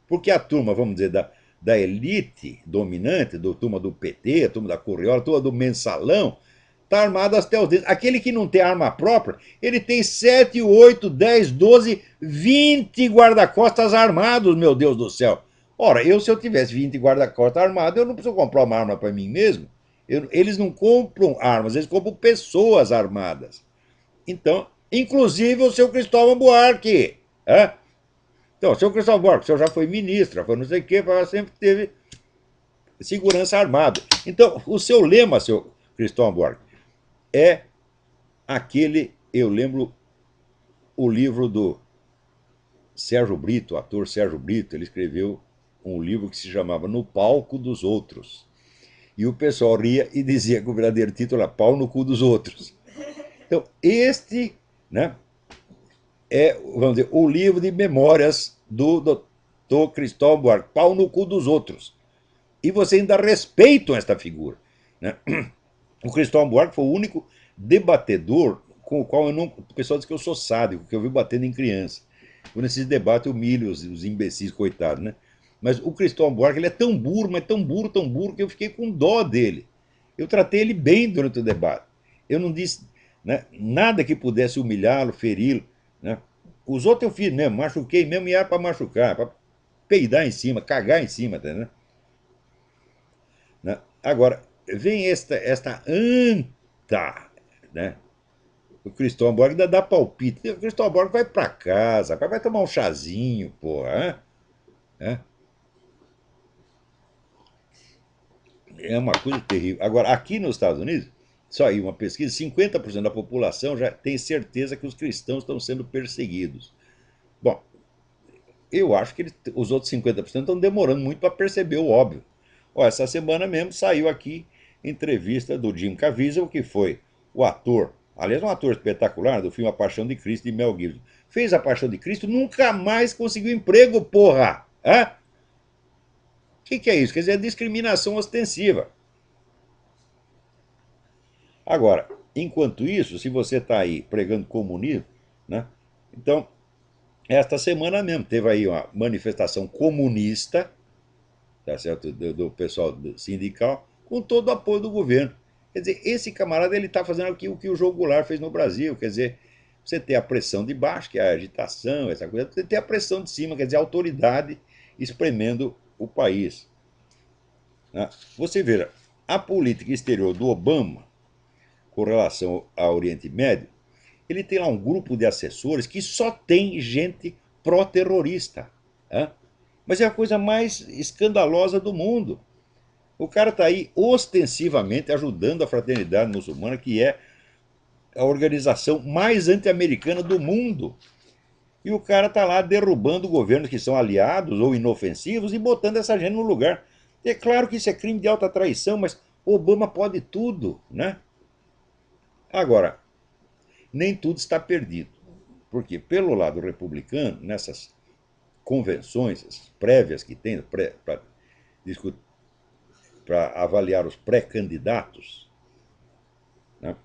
Porque a turma, vamos dizer, da elite dominante, do turma do PT, a turma da Correiola, a turma do mensalão, está armado até os dedos. Aquele que não tem arma própria, ele tem 7, 8, 10, 12, 20 guarda-costas armados, meu Deus do céu. Ora, se eu tivesse 20 guarda-costas armados, eu não preciso comprar uma arma para mim mesmo. Eles não compram armas, eles compram pessoas armadas. Então, inclusive o seu Cristóvão Buarque. Então, o seu Cristóvão Buarque, o senhor já foi ministro, já foi não sei o quê, sempre teve segurança armada. Então, o seu lema, seu Cristóvão Buarque, é aquele, eu lembro o livro do Sérgio Brito, o ator Sérgio Brito, ele escreveu um livro que se chamava No Palco dos Outros. E o pessoal ria e dizia que o verdadeiro título era Pau no Cu dos Outros. Então, este, né, é, vamos dizer, o livro de memórias do Dr. Cristóvão Buarque, Pau no Cu dos Outros. E você ainda respeitam esta figura. Né? O Cristóvão Buarque foi o único debatedor com o qual eu não. O pessoal diz que eu sou sádico, que eu vi batendo em criança. Nesses debates eu humilho os imbecis, coitados, né? Mas o Cristóvão Buarque ele é tão burro, mas tão burro, que eu fiquei com dó dele. Eu tratei ele bem durante o debate. Eu não disse, né, nada que pudesse humilhá-lo, feri-lo. Né? Os outros eu fiz mesmo, machuquei mesmo e era para machucar, para peidar em cima, cagar em cima, tá, né? Agora, vem esta anta, né? O Cristóvão Borges ainda dá palpite. O Cristóvão Borges vai para casa, vai tomar um chazinho, porra. É? É uma coisa terrível. Agora, aqui nos Estados Unidos, saiu uma pesquisa: 50% da população já tem certeza que os cristãos estão sendo perseguidos. Bom, eu acho que os outros 50% estão demorando muito para perceber o óbvio. Ó, essa semana mesmo saiu aqui entrevista do Jim Caviezel, que foi o ator, aliás, um ator espetacular do filme A Paixão de Cristo, de Mel Gibson. Fez A Paixão de Cristo, nunca mais conseguiu emprego, porra! O que é isso? Quer dizer, é discriminação ostensiva. Agora, enquanto isso, se você está aí pregando comunismo, né? Então, esta semana mesmo teve aí uma manifestação comunista, tá certo, do pessoal sindical, com todo o apoio do governo. Quer dizer, esse camarada ele está fazendo aqui o que o João Goulart fez no Brasil, quer dizer, você tem a pressão de baixo, que é a agitação, essa coisa, você tem a pressão de cima, quer dizer, a autoridade espremendo o país. Né? Você veja, a política exterior do Obama, com relação ao Oriente Médio, ele tem lá um grupo de assessores que só tem gente pró-terrorista. Né? Mas é a coisa mais escandalosa do mundo. O cara está aí ostensivamente ajudando a fraternidade muçulmana, que é a organização mais anti-americana do mundo. E o cara está lá derrubando governos que são aliados ou inofensivos e botando essa gente no lugar. É claro que isso é crime de alta traição, mas Obama pode tudo, né? Agora, nem tudo está perdido. Porque, pelo lado republicano, nessas convenções, essas prévias que tem para avaliar os pré-candidatos, né,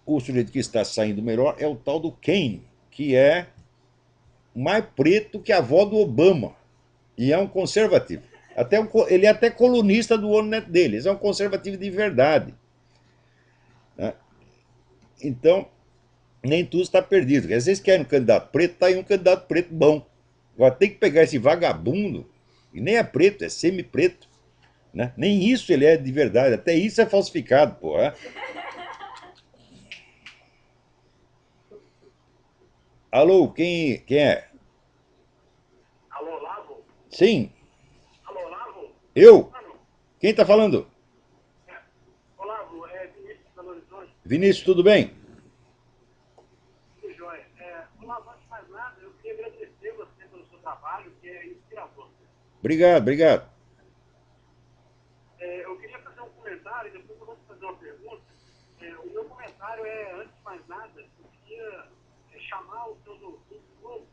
o sujeito que está saindo melhor é o tal do Kane, que é mais preto que a avó do Obama. E é um conservativo. Ele é até colunista do ONU dele. Ele é um conservativo de verdade. Né? Então, nem tudo está perdido. Às vezes querem um candidato preto, está aí um candidato preto bom. Agora tem que pegar esse vagabundo, e nem é preto, é semi-preto. Né? Nem isso ele é de verdade. Até isso é falsificado, pô. Alô, quem é? Alô, Lavo? Sim, Alô, Lavo? eu. Mano, Quem está falando? Olavo, é Vinícius de Belo Horizonte, Vinícius, tudo bem? tudo jóia. Olavo, antes de mais nada, eu queria agradecer você pelo seu trabalho, que é inspirador. Obrigado, obrigado. Eu queria fazer um comentário, e depois eu vou te fazer uma pergunta. O meu comentário é, antes de mais nada, eu queria chamar os seus ouvintes todos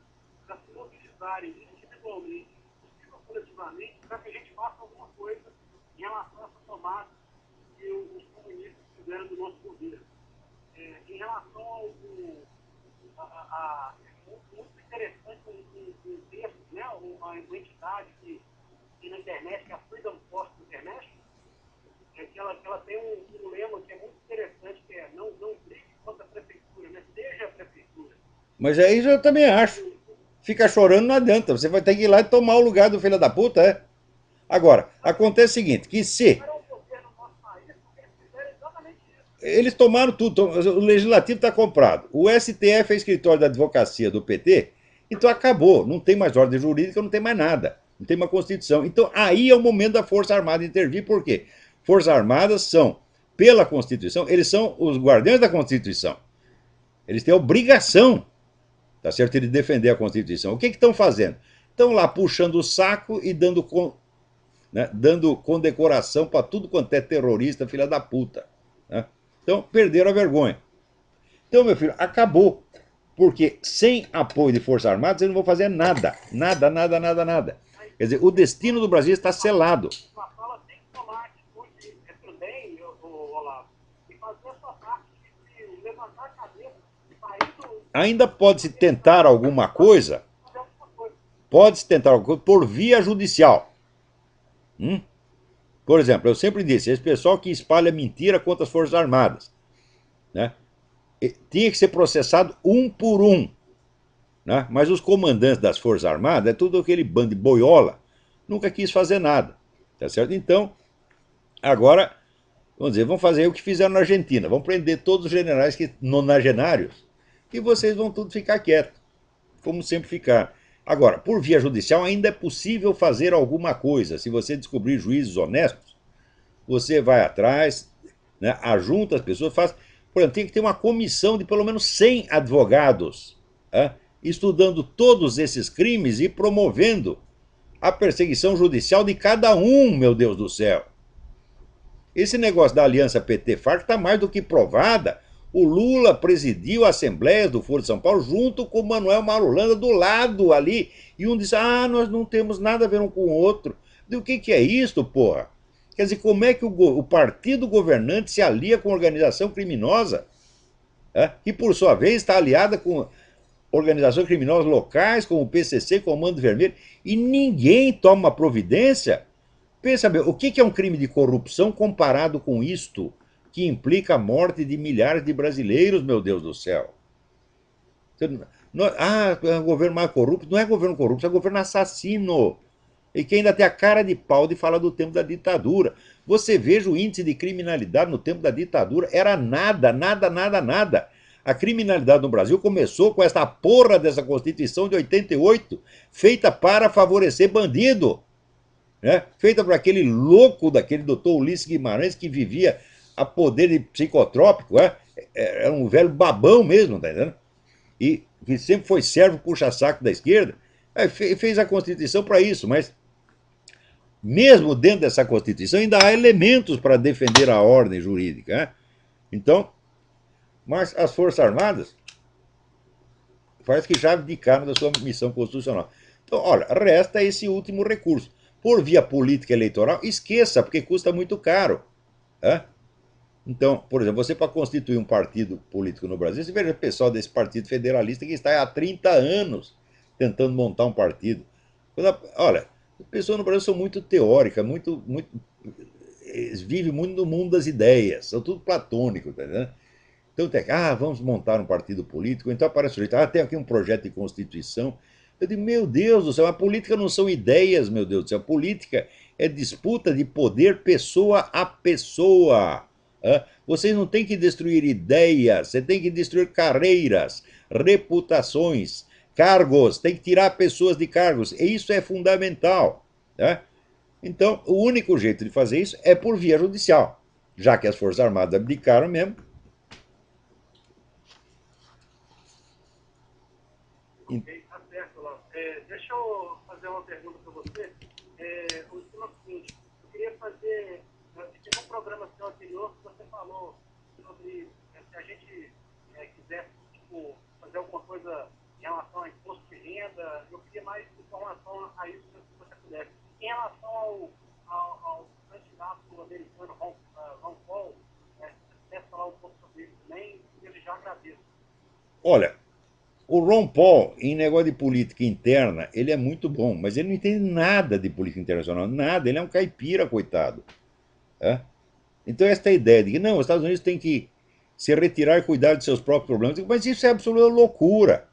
para se mobilizarem individualmente, possível coletivamente, para que a gente faça alguma coisa em relação a essa tomada que os comunistas fizeram do nosso governo. Em relação muito interessante um texto, né, uma entidade que na internet, que é a Freedom Post International, que ela tem um lema que é muito interessante, que é não brigue contra a prefeitura, né? Seja a prefeitura. Mas é isso eu também acho. Fica chorando não adianta. Você vai ter que ir lá e tomar o lugar do filho da puta, é? Agora, acontece o seguinte, que se Para o governo do nosso país, porque eles fizeram exatamente isso. eles tomaram tudo, o legislativo está comprado, o STF é escritório da advocacia do PT, então acabou, não tem mais ordem jurídica, não tem mais nada, não tem uma Constituição. Então aí é o momento da Força Armada intervir, por quê? Forças Armadas são, pela Constituição, eles são os guardiões da Constituição. Eles têm a obrigação, tá certo, de defender a Constituição. O que estão fazendo? Estão lá puxando o saco e dando condecoração para tudo quanto é terrorista, filha da puta. Né? Então, perderam a vergonha. Então, meu filho, acabou. Porque sem apoio de Forças Armadas, eles não vão fazer nada. Nada, nada, nada, nada. Quer dizer, o destino do Brasil está selado. A fala tem que tomar atitude também, Olavo, e fazer a sua parte de levantar a cabeça, de sair do. Ainda pode-se tentar alguma coisa, Fazer alguma coisa. pode-se tentar alguma coisa por via judicial. Por exemplo, eu sempre disse, esse pessoal que espalha mentira contra as Forças Armadas, né, tinha que ser processado um por um. Né? Mas os comandantes das Forças Armadas, é tudo aquele bando de boiola, nunca quis fazer nada. Tá certo? Então, agora, vamos dizer, vão fazer o que fizeram na Argentina. Vão prender todos os generais nonagenários e vocês vão tudo ficar quietos, como sempre ficaram. Agora, por via judicial, ainda é possível fazer alguma coisa. Se você descobrir juízes honestos, você vai atrás, né, ajunta as pessoas, faz. Por exemplo, tem que ter uma comissão de pelo menos 100 advogados, estudando todos esses crimes e promovendo a perseguição judicial de cada um, meu Deus do céu. Esse negócio da aliança PT-FARC está mais do que provada. O Lula presidiu a Assembleia do Foro de São Paulo junto com o Manuel Marulanda do lado ali. E um disse, nós não temos nada a ver um com o outro. E o que é isso, porra? Quer dizer, como é que o partido governante se alia com organização criminosa? Que, por sua vez, está aliada com organizações criminosas locais, como o PCC, Comando Vermelho, e ninguém toma providência. Pensa bem, o que é um crime de corrupção comparado com isto, que implica a morte de milhares de brasileiros, meu Deus do céu? É um governo mais corrupto. Não é governo corrupto, é governo assassino. E que ainda tem a cara de pau de falar do tempo da ditadura. Você veja o índice de criminalidade no tempo da ditadura, era nada, nada, nada, nada. A criminalidade no Brasil começou com essa porra dessa Constituição de 88, feita para favorecer bandido. Né? Feita por aquele louco daquele doutor Ulisses Guimarães que vivia a poder de psicotrópico, era um velho babão mesmo, tá entendendo? E que sempre foi servo puxa-saco da esquerda, fez a Constituição para isso, mas mesmo dentro dessa Constituição ainda há elementos para defender a ordem jurídica. Né? Então, mas as Forças Armadas parece que já abdicaram da sua missão constitucional. Então, olha, resta esse último recurso. Por via política eleitoral, esqueça, porque custa muito caro. Então, por exemplo, você para constituir um partido político no Brasil, você veja o pessoal desse partido federalista que está há 30 anos tentando montar um partido. Olha, as pessoas no Brasil são muito teóricas, eles vivem muito no mundo das ideias, são tudo platônico, tá entendendo? Então tem, vamos montar um partido político, então aparece o jeito, tem aqui um projeto de constituição. Eu digo, meu Deus do céu, a política não são ideias, meu Deus do céu, a política é disputa de poder pessoa a pessoa. Vocês não têm que destruir ideias, você tem que destruir carreiras, reputações, cargos, tem que tirar pessoas de cargos, e isso é fundamental. Né? Então, o único jeito de fazer isso é por via judicial, já que as Forças Armadas abdicaram mesmo. Ok, tá certo, Léo. Deixa eu fazer uma pergunta para você. O seguinte, eu queria fazer. Teve um programa seu anterior que você falou sobre se a gente quisesse tipo, fazer alguma coisa em relação ao imposto de renda. Eu queria mais informação a isso, se você pudesse. Em relação ao candidato americano, Ron Paul, se você pudesse falar um pouco sobre isso também, eu já agradeço. Olha, o Ron Paul, em negócio de política interna, ele é muito bom, mas ele não entende nada de política internacional, nada, ele é um caipira, coitado. É? Então, esta ideia de que não, os Estados Unidos têm que se retirar e cuidar de seus próprios problemas, mas isso é absoluta loucura.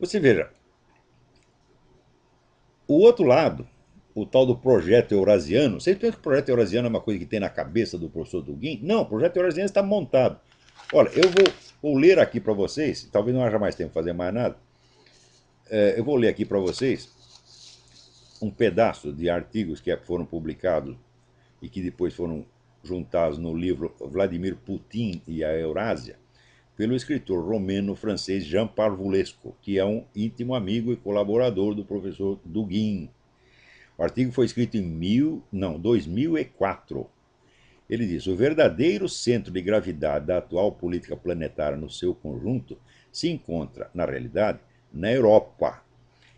Você veja, o outro lado, o tal do projeto eurasiano, vocês pensam que o projeto eurasiano é uma coisa que tem na cabeça do professor Dugin? Não, o projeto eurasiano está montado. Olha, eu vou ler aqui para vocês, talvez não haja mais tempo para fazer mais nada, eu vou ler aqui para vocês um pedaço de artigos que foram publicados e que depois foram juntados no livro Vladimir Putin e a Eurásia, pelo escritor romeno-francês Jean Parvulesco, que é um íntimo amigo e colaborador do professor Dugin. O artigo foi escrito em 2004. Ele diz: o verdadeiro centro de gravidade da atual política planetária no seu conjunto se encontra, na realidade, na Europa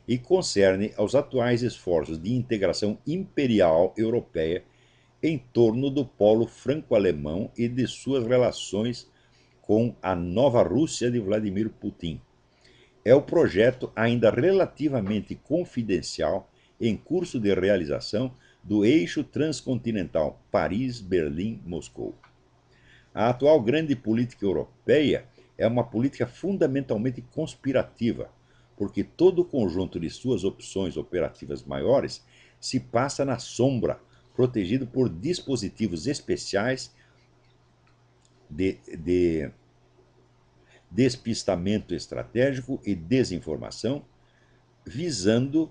e concerne aos atuais esforços de integração imperial europeia em torno do polo franco-alemão e de suas relações com a nova Rússia de Vladimir Putin. É o projeto ainda relativamente confidencial em curso de realização do eixo transcontinental Paris-Berlim-Moscou. A atual grande política europeia é uma política fundamentalmente conspirativa, porque todo o conjunto de suas opções operativas maiores se passa na sombra, protegido por dispositivos especiais de despistamento estratégico e desinformação, visando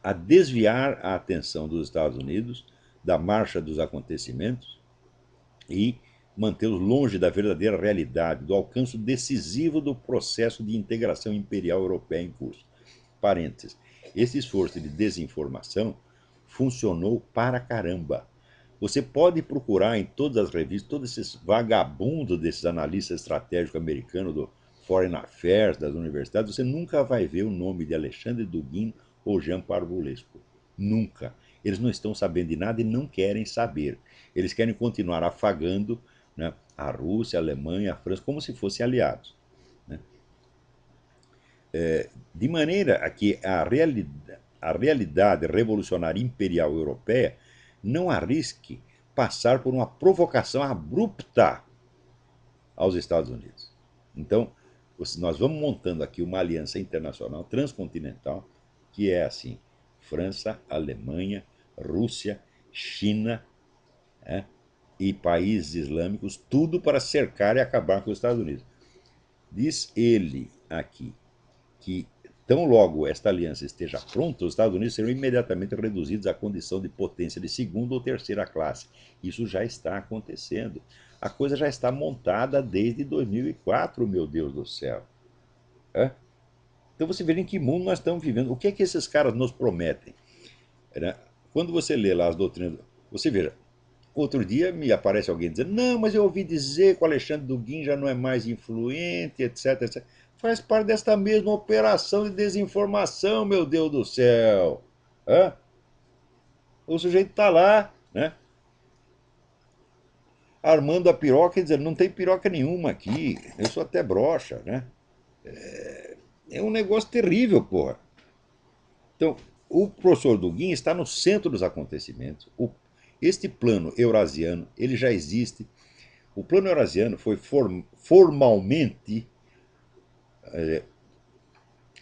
a desviar a atenção dos Estados Unidos da marcha dos acontecimentos e mantê-los longe da verdadeira realidade, do alcance decisivo do processo de integração imperial europeia em curso. Parênteses. Esse esforço de desinformação funcionou para caramba. Você pode procurar em todas as revistas, todos esses vagabundos desses analistas estratégicos americanos do Foreign Affairs, das universidades, você nunca vai ver o nome de Alexandre Dugin ou Jean Parvulesco. Nunca. Eles não estão sabendo de nada e não querem saber. Eles querem continuar afagando, né, a Rússia, a Alemanha, a França, como se fossem aliados. Né? De maneira a que a realidade revolucionária imperial europeia não arrisque passar por uma provocação abrupta aos Estados Unidos. Então, nós vamos montando aqui uma aliança internacional transcontinental que é assim: França, Alemanha, Rússia, China, e países islâmicos, tudo para cercar e acabar com os Estados Unidos. Diz ele aqui que, tão logo esta aliança esteja pronta, os Estados Unidos serão imediatamente reduzidos à condição de potência de segunda ou terceira classe. Isso já está acontecendo. A coisa já está montada desde 2004, meu Deus do céu. Então você vê em que mundo nós estamos vivendo. O que é que esses caras nos prometem? Quando você lê lá as doutrinas, você veja, outro dia me aparece alguém dizendo: não, mas eu ouvi dizer que o Alexandre Dugin já não é mais influente, etc, etc. Faz parte desta mesma operação de desinformação, meu Deus do céu. O sujeito está lá, né, armando a piroca e dizendo, não tem piroca nenhuma aqui, eu sou até broxa, né? É um negócio terrível, porra. Então, o professor Dugin está no centro dos acontecimentos. Este plano eurasiano, ele já existe. O plano eurasiano foi formalmente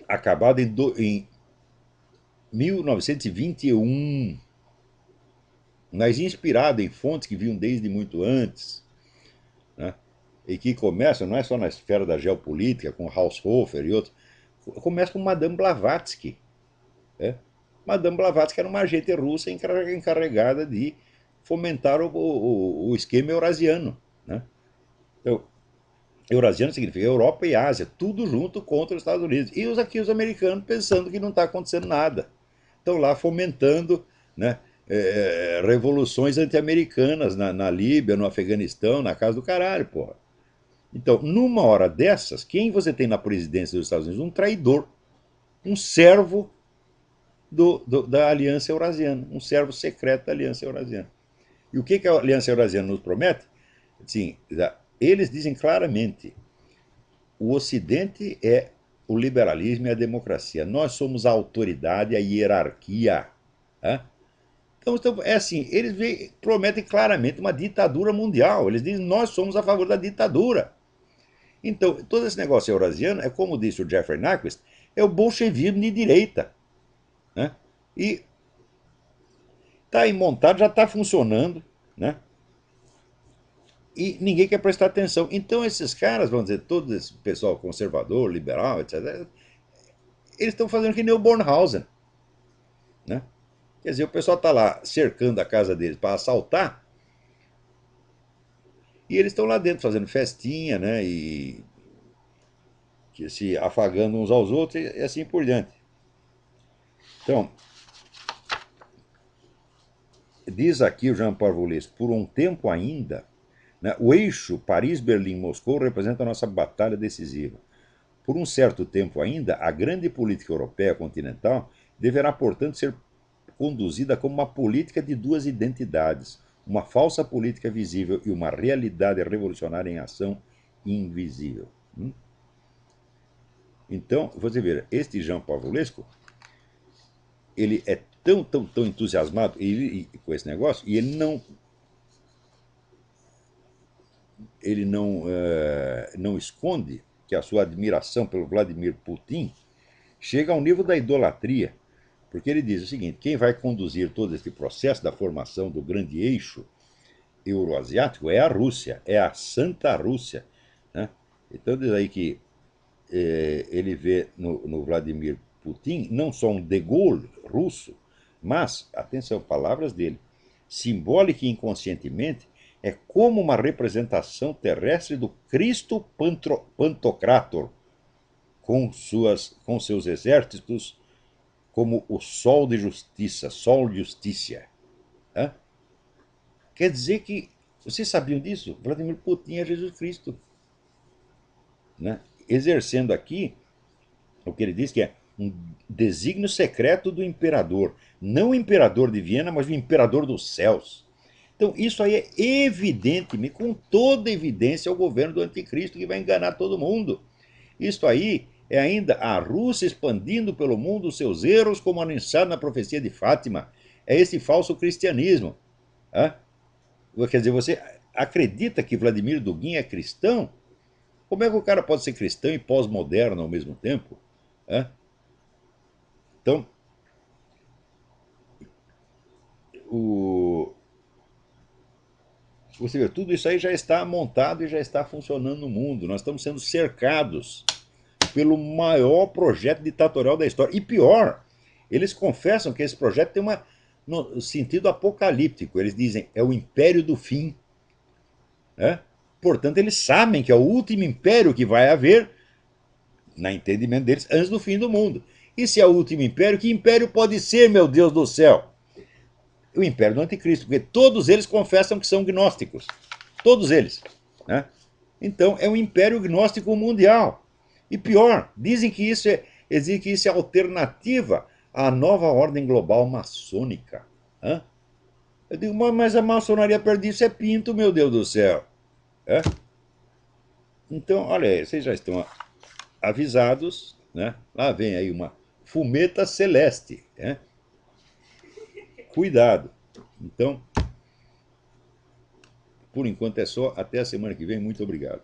acabado em 1921, mas inspirado em fontes que vinham desde muito antes, né? E que começam, não é só na esfera da geopolítica, com Haushofer e outros, começa com Madame Blavatsky. Né? Madame Blavatsky era uma agente russa encarregada de fomentar o esquema eurasiano. Né? Então, eurasiano significa Europa e Ásia, tudo junto contra os Estados Unidos. E os americanos pensando que não está acontecendo nada. Estão lá fomentando, né, revoluções anti-americanas na Líbia, no Afeganistão, na casa do caralho, porra. Então, numa hora dessas, quem você tem na presidência dos Estados Unidos? Um traidor, um servo da Aliança Eurasiana, um servo secreto da Aliança Eurasiana. E o que a Aliança Eurasiana nos promete? Sim, eles dizem claramente: o Ocidente é o liberalismo e a democracia. Nós somos a autoridade, a hierarquia. Né? Então, é assim, eles prometem claramente uma ditadura mundial. Eles dizem: nós somos a favor da ditadura. Então, todo esse negócio eurasiano é, como disse o Jeffrey Nyquist, é o bolchevismo de direita. Né? E está aí montado, já está funcionando, né? E ninguém quer prestar atenção. Então esses caras, vamos dizer, todo esse pessoal conservador, liberal, etc., eles estão fazendo que nem o Bornhausen. Né? Quer dizer, o pessoal está lá cercando a casa deles para assaltar, e eles estão lá dentro fazendo festinha, né? E se afagando uns aos outros e assim por diante. Então, diz aqui o Jean Parvulesco, por um tempo ainda, né, o eixo Paris-Berlim-Moscou representa a nossa batalha decisiva. Por um certo tempo ainda, a grande política europeia continental deverá, portanto, ser conduzida como uma política de duas identidades, uma falsa política visível e uma realidade revolucionária em ação invisível. Então, você vê, este Jean Pavlesco, ele é tão entusiasmado com esse negócio, e ele não esconde que a sua admiração pelo Vladimir Putin chega ao nível da idolatria, porque ele diz o seguinte: quem vai conduzir todo esse processo da formação do grande eixo euroasiático é a Rússia, é a Santa Rússia. Né? Então diz aí que ele vê no Vladimir Putin não só um de Gaulle russo, mas, atenção, palavras dele, simbólica e inconscientemente, é como uma representação terrestre do Cristo Pantocrator, com seus exércitos como o sol de justiça, sol de justícia. Hã? Quer dizer que, vocês sabiam disso? Vladimir Putin é Jesus Cristo. Né? Exercendo aqui o que ele diz que é um desígnio secreto do imperador. Não o imperador de Viena, mas o imperador dos céus. Então, isso aí é evidentemente, com toda evidência, o governo do anticristo que vai enganar todo mundo. Isso aí é ainda a Rússia expandindo pelo mundo os seus erros, como anunciado na profecia de Fátima. É esse falso cristianismo. Hã? Quer dizer, você acredita que Vladimir Dugin é cristão? Como é que o cara pode ser cristão e pós-moderno ao mesmo tempo? Hã? Então, você vê, tudo isso aí já está montado e já está funcionando no mundo. Nós estamos sendo cercados pelo maior projeto ditatorial da história. E pior, eles confessam que esse projeto tem no sentido apocalíptico. Eles dizem, é o império do fim. Né? Portanto, eles sabem que é o último império que vai haver, na entendimento deles, antes do fim do mundo. E se é o último império, que império pode ser, meu Deus do céu? O império do anticristo, porque todos eles confessam que são gnósticos. Todos eles. Né? Então, é um império gnóstico mundial. E pior, dizem que isso é alternativa à nova ordem global maçônica. Eu digo, mas a maçonaria perto disso é pinto, meu Deus do céu. É? Então, olha aí, vocês já estão avisados, né? Lá vem aí uma fumeta celeste, né? Cuidado. Então, por enquanto é só. Até a semana que vem. Muito obrigado.